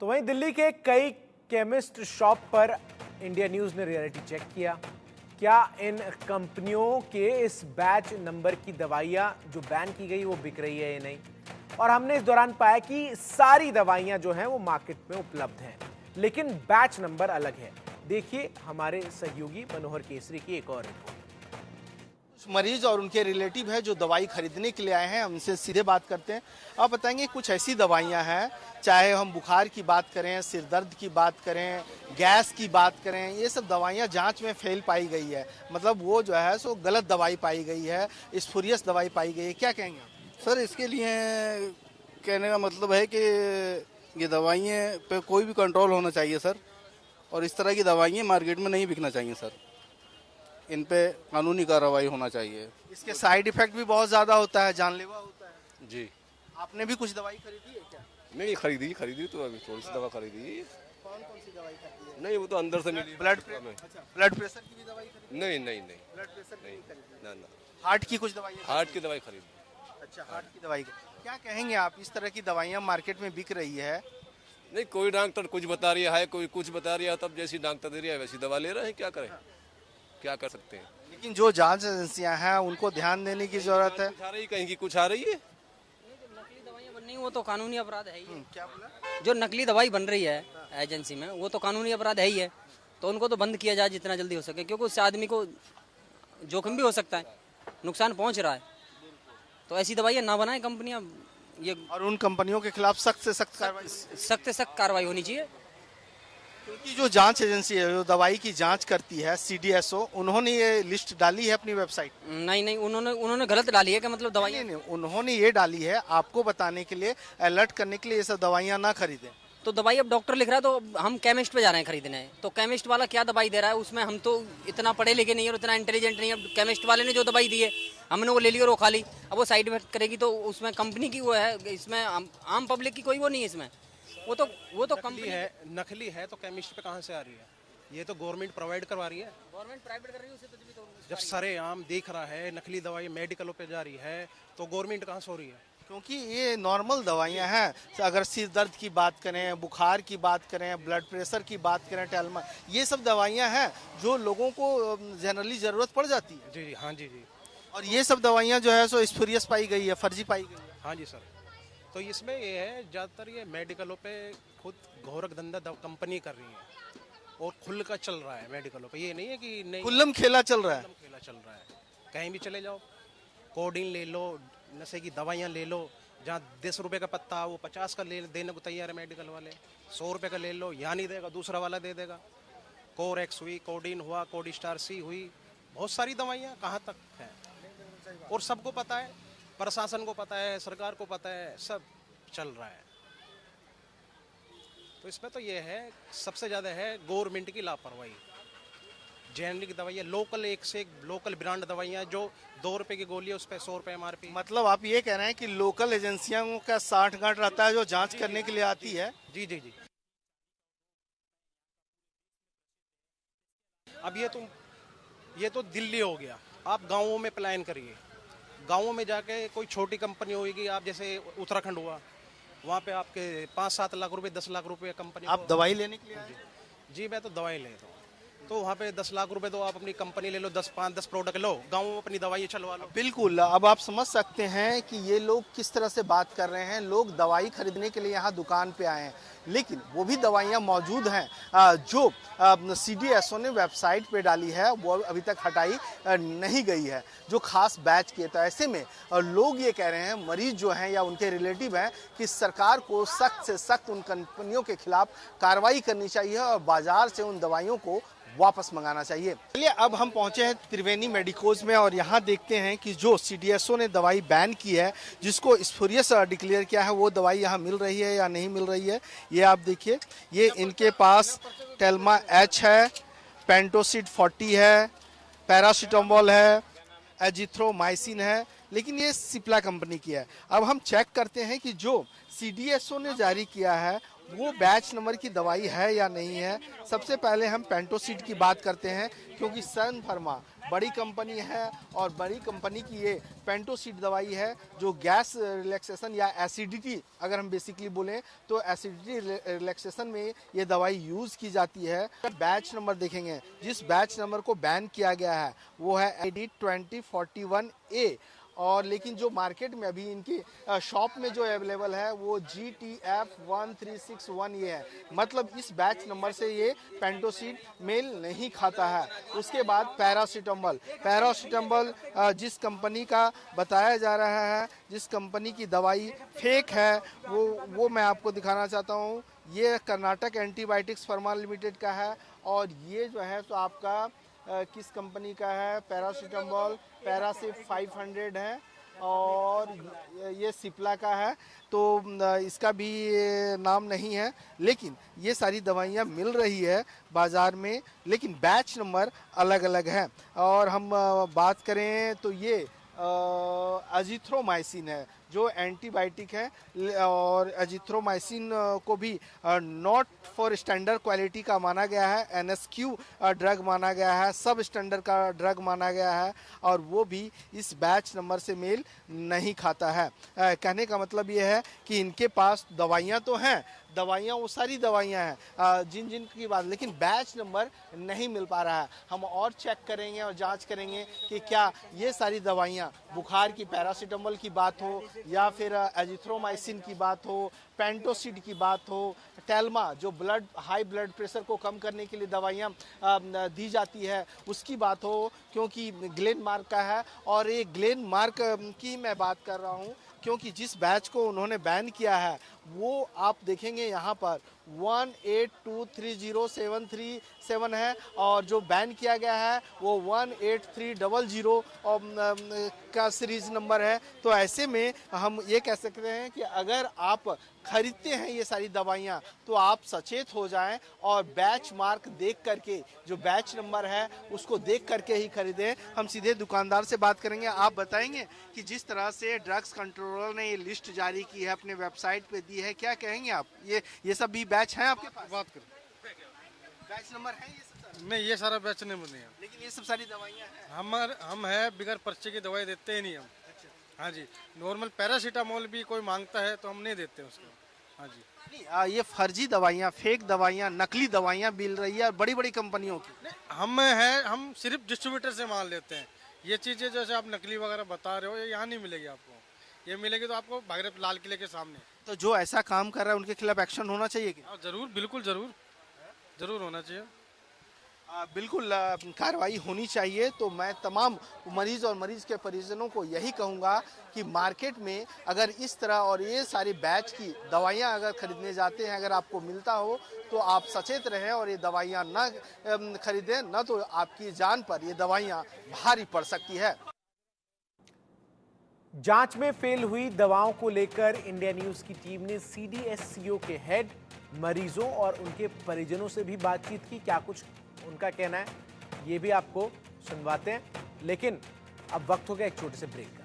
तो वहीं दिल्ली के कई केमिस्ट शॉप पर इंडिया न्यूज ने रियलिटी चेक किया। क्या इन कंपनियों के इस बैच नंबर की दवाइयां जो बैन की गई वो बिक रही है या नहीं। और हमने इस दौरान पाया कि सारी दवाइयां जो हैं वो मार्केट में उपलब्ध हैं, लेकिन बैच नंबर अलग है। देखिए हमारे सहयोगी मनोहर केसरी की एक और रिपोर्ट। मरीज और उनके रिलेटिव है जो दवाई खरीदने के लिए आए हैं, उनसे सीधे बात करते हैं। आप बताएंगे कुछ ऐसी दवाइयां हैं, चाहे हम बुखार की बात करें, सिर दर्द की बात करें, गैस की बात करें, ये सब दवाइयां जांच में फेल पाई गई है, मतलब वो जो है सो गलत दवाई पाई गई है, स्पूरियस दवाई पाई गई है। क्या कहेंगे आप? सर इसके लिए कहने का मतलब है कि ये दवाइयाँ पे कोई भी कंट्रोल होना चाहिए सर, और इस तरह की दवाइयाँ मार्केट में नहीं बिकना चाहिए सर, इन पे कानूनी कार्रवाई होना चाहिए। इसके साइड इफेक्ट भी बहुत ज्यादा होता है, जानलेवा होता है। जी। आपने भी कुछ दवाई खरीदी है क्या? नहीं खरीदी तो अभी थोड़ी सी दवा खरीदी। कौन कौन सी दवाई खरीदी है? नहीं वो तो अंदर से मिली। ब्लड प्रेशर की भी दवाई खरीदी? नहीं ब्लड प्रेशर की भी खरीदी? ना। हार्ट की कुछ दवाई? हार्ट की दवाई खरीदी। अच्छा, हार्ट की दवाई। क्या कहेंगे आप, इस तरह की दवाइयाँ मार्केट में बिक रही है? नहीं कोई डॉक्टर कुछ बता रही है, कोई कुछ बता रही है, तब जैसी डॉक्टर दे रही है वैसी दवा ले रहे हैं। क्या करें, क्या कर सकते हैं। लेकिन जो जांच एजेंसियां हैं उनको ध्यान देने की जरूरत है। कुछ आ रही कहीं की कुछ आ रही है। नकली दवाइयाँ बन रही वो तो कानूनी अपराध है ही। क्या बोला? जो नकली दवाई बन रही है एजेंसी में वो तो कानूनी अपराध है ही है, तो उनको तो बंद किया जाए जितना जल्दी हो सके, क्योंकि उससे आदमी को जोखिम भी हो सकता है, नुकसान पहुंच रहा है। तो ऐसी दवाइयाँ ना बनाएं कंपनियां, ये और उन कंपनियों के खिलाफ सख्त से सख्त कार्रवाई, सख्त से सख्त कार्रवाई होनी चाहिए। क्योंकि जो जांच एजेंसी है जो दवाई की जांच करती है, सीडीएसओ, उन्होंने ये लिस्ट डाली है अपनी वेबसाइट। नहीं उन्होंने गलत डाली है कि मतलब दवाई नहीं, उन्होंने ये डाली है आपको बताने के लिए, अलर्ट करने के लिए ये सब दवाइयाँ ना खरीदें। तो दवाई अब डॉक्टर लिख रहा है तो हम केमिस्ट पे जा रहे हैं खरीदने, तो केमिस्ट वाला क्या दवाई दे रहा है उसमें हम तो इतना पढ़े लिखे नहीं है और इतना इंटेलिजेंट नहीं है। केमिस्ट वाले ने जो दवाई दी है हमने वो ले ली और वो खा ली, अब वो साइड इफेक्ट करेगी तो उसमें कंपनी की वो है, इसमें आम पब्लिक की कोई वो नहीं है इसमें। वो तो कंपनी है, नकली है तो केमिस्ट पे कहाँ से आ रही है? ये तो गवर्नमेंट प्रोवाइड करवा रही है। गवर्नमेंट प्राइवेट कर रही है उसे तो जब सरेआम देख रहा है नकली दवाई मेडिकलों पे जा रही है तो गवर्नमेंट कहाँ से हो रही है? क्योंकि ये नॉर्मल दवाइयाँ हैं। अगर सिर दर्द की बात करें, बुखार की बात करें, ब्लड प्रेशर की बात करें, टेलमा, ये सब दवाइयाँ हैं जो लोगों को जनरली ज़रूरत पड़ जाती है। जी हाँ जी। और ये सब दवाइयाँ जो है सो स्पूरियस पाई गई है, फर्जी पाई गई है। हाँ जी सर। तो इसमें ये है ज़्यादातर ये मेडिकलों पे खुद घोरक धंधा कंपनी कर रही है और खुल का चल रहा है मेडिकलों पे। ये नहीं है कि नहीं, खुल्लम खेला चल रहा है। खेला चल रहा है। कहीं भी चले जाओ, कोडिन ले लो, नशे की दवाइयाँ ले लो, जहाँ 10 रुपए का पत्ता वो 50 का देने को तैयार है मेडिकल वाले। 100 रुपए का ले लो, यहाँ नहीं देगा दूसरा वाला दे देगा। कोरेक्स हुई, कोडिन हुआ, कोडिस्टार सी हुई, बहुत सारी दवाइयाँ कहाँ तक हैं और सबको पता है, प्रशासन को पता है, सरकार को पता है, सब चल रहा है। तो इसमें तो ये है सबसे ज़्यादा है गवर्नमेंट की लापरवाही। जेनरिक दवाइयाँ, लोकल एक से एक लोकल ब्रांड दवाइयाँ जो 2 रुपए की गोली है उस पर 100 रुपए MRP। मतलब आप ये कह रहे हैं कि लोकल एजेंसियों का साठ गांठ रहता है जो जांच करने के लिए आती है। जी। अब ये तो दिल्ली हो गया, आप गाँवों में प्लान करिए। गाँवों में जाके कोई छोटी कंपनी होगी, आप जैसे उत्तराखंड हुआ, वहाँ पे आपके 5-7 लाख रुपए 10 लाख रुपए कंपनी। आप दवाई लेने के लिए आए? जी मैं तो दवाई लेता हूँ, तो वहाँ पे 10 लाख रुपए तो आप अपनी कंपनी ले लो, 10 प्रोडक्ट लो, गाँव में अपनी दवाई चलवा लो। बिल्कुल। अब आप समझ सकते हैं कि ये लोग किस तरह से बात कर रहे हैं। लोग दवाई खरीदने के लिए यहाँ दुकान पे आए हैं, लेकिन वो भी दवाइयाँ मौजूद हैं जो सीडीएसओ ने वेबसाइट पे डाली है, वो अभी तक हटाई नहीं गई है, जो खास बैच की है। तो ऐसे में लोग ये कह रहे हैं, मरीज जो हैं या उनके रिलेटिव हैं, कि सरकार को सख्त से सख्त उन कंपनियों के खिलाफ कार्रवाई करनी चाहिए और बाजार से उन दवाइयों को वापस मंगाना चाहिए। चलिए अब हम पहुंचे हैं त्रिवेणी मेडिकोज में और यहाँ देखते हैं कि जो सीडीएसओ ने दवाई बैन की है, जिसको स्पूरियस डिक्लेयर किया है, वो दवाई यहाँ मिल रही है या नहीं मिल रही है। ये आप देखिए, ये इनके पास टेल्मा H है, पेंटोसिड 40 है, पैरासीटामोल है, एजिथ्रोमाइसिन है, लेकिन ये सिप्ला कंपनी की है। अब हम चेक करते हैं कि जो CDSO ने जारी किया है वो बैच नंबर की दवाई है या नहीं है। सबसे पहले हम पेंटोसिड की बात करते हैं, क्योंकि सन फार्मा बड़ी कंपनी है और बड़ी कंपनी की ये पेंटोसिड दवाई है जो गैस रिलैक्सेशन या एसिडिटी, अगर हम बेसिकली बोलें तो एसिडिटी रिलैक्सेशन में ये दवाई यूज़ की जाती है। बैच नंबर देखेंगे, जिस बैच नंबर को बैन किया गया है वो है ID 2041A, और लेकिन जो मार्केट में अभी इनकी शॉप में जो अवेलेबल है वो GTF 1361 ये है। मतलब इस बैच नंबर से ये पेंटोसिड मेल नहीं खाता है। उसके बाद पैरासीटामोल जिस कंपनी का बताया जा रहा है, जिस कंपनी की दवाई फेक है, वो मैं आपको दिखाना चाहता हूँ। ये कर्नाटक एंटीबायोटिक्स फार्मा लिमिटेड का है और ये जो है तो आपका किस कंपनी का है, पैरासीटामोल पैरासिप 500 है और ये सिप्ला का है। तो इसका भी नाम नहीं है, लेकिन ये सारी दवाइयाँ मिल रही है बाज़ार में, लेकिन बैच नंबर अलग अलग है। और हम बात करें तो ये एजिथ्रोमाइसिन है जो एंटीबायोटिक है और एजिथ्रोमाइसिन को भी नॉट फॉर स्टैंडर्ड क्वालिटी का माना गया है, NSQ ड्रग माना गया है, सब स्टैंडर्ड का ड्रग माना गया है और वो भी इस बैच नंबर से मेल नहीं खाता है। कहने का मतलब ये है कि इनके पास दवाइयाँ तो हैं, दवाइयाँ वो सारी दवाइयाँ हैं जिन जिन की बात, लेकिन बैच नंबर नहीं मिल पा रहा है। हम और चेक करेंगे और जांच करेंगे कि क्या ये सारी दवाइयाँ, बुखार की पैरासीटामोल की बात हो या फिर एजिथ्रोमाइसिन की बात हो, पेंटोसिड की बात हो, टेल्मा जो हाई ब्लड प्रेशर को कम करने के लिए दवाइयाँ दी जाती है उसकी बात हो, क्योंकि ग्लेनमार्क का है। और ये ग्लेनमार्क की मैं बात कर रहा हूँ क्योंकि जिस बैच को उन्होंने बैन किया है वो आप देखेंगे यहाँ पर 1823073 है और जो बैन किया गया है वो 18300 का सीरीज नंबर है। तो ऐसे में हम ये कह सकते हैं कि अगर आप खरीदते हैं ये सारी दवाइयाँ तो आप सचेत हो जाएं और बैच मार्क देख करके, जो बैच नंबर है उसको देख करके ही खरीदें। हम सीधे दुकानदार से बात करेंगे। आप बताएंगे कि जिस तरह से ड्रग्स कंट्रोलर ने ये लिस्ट जारी की है, अपने वेबसाइट पे दी है, क्या कहेंगे आप? ये सब भी बैच हैं आपके पास? बात करें बैच नंबर है ये सब? नहीं, ये सारा बैच नहीं बने हैं, लेकिन ये सब सारी दवाइयाँ हैं। हम है बिगर पर्चे की दवाई देते ही नहीं हम। हाँ जी, नॉर्मल पैरासीटामोल भी कोई मांगता है तो हम नहीं देते उसको। हाँ जी, नहीं, ये फर्जी दवाइयाँ, फेक दवाइयाँ, नकली दवाइयाँ मिल रही है बड़ी बड़ी कंपनियों की। हम सिर्फ डिस्ट्रीब्यूटर से माल लेते हैं। ये चीज़ें जैसे आप नकली वगैरह बता रहे हो ये यहाँ नहीं मिलेगी आपको। ये मिलेगी तो आपको भागीरथ लाल किले के सामने। तो जो ऐसा काम कर रहा है उनके खिलाफ एक्शन होना चाहिए क्या? जरूर, बिल्कुल जरूर होना चाहिए। बिल्कुल कार्रवाई होनी चाहिए। तो मैं तमाम मरीज और मरीज के परिजनों को यही कहूँगा कि मार्केट में अगर इस तरह और ये सारी बैच की दवाइयाँ अगर खरीदने जाते हैं, अगर आपको मिलता हो तो आप सचेत रहें और ये दवाइयाँ ना खरीदें, न तो आपकी जान पर ये दवाइयाँ भारी पड़ सकती है। जांच में फेल हुई दवाओं को लेकर इंडिया न्यूज की टीम ने CDSCO के हेड, मरीजों और उनके परिजनों से भी बातचीत की। क्या कुछ उनका कहना है ये भी आपको सुनवाते हैं, लेकिन अब वक्त हो गया एक छोटे से ब्रेक का।